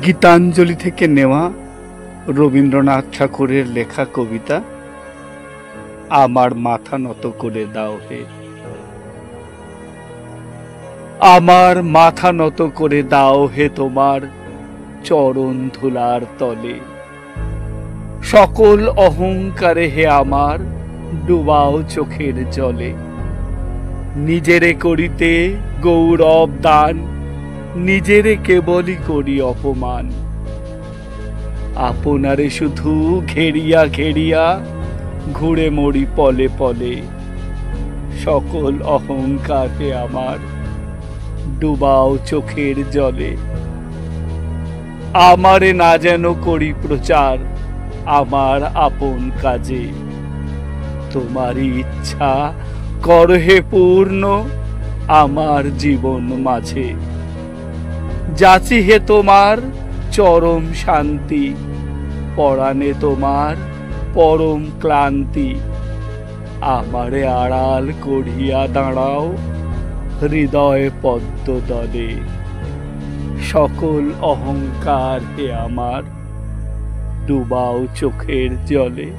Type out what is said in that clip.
গীতাঞ্জলি থেকে নেওয়া রবীন্দ্রনাথ ঠাকুরের লেখা কবিতা আমার মাথা নত করে দাও হে। আমার মাথা নত করে দাও হে তোমার চরণ ধুলার তলে। সকল অহংকারে হে আমার ডুবাও চোখের জলে। নিজেরে করিতে গৌরব দান, নিজেরে কেবলই করি অপমান। আপনারে শুধু ঘেরিয়া ঘেরিয়া ঘুরে মরি পলে পলে। সকল অহংকারে আমার ডুবাও চোখের জলে। আমারে না যেন করি প্রচার আমার আপন কাজে। তোমারই ইচ্ছা করহে পূর্ণ আমার জীবন মাঝে। যাচি হে তোমার চরম শান্তি, পরাণে তোমার পরম ক্লান্তি। আমারে আড়াল করিয়া দাঁড়াও হৃদয় পদ্ম দলে। সকল অহংকার হে আমার ডুবাও চোখের জলে।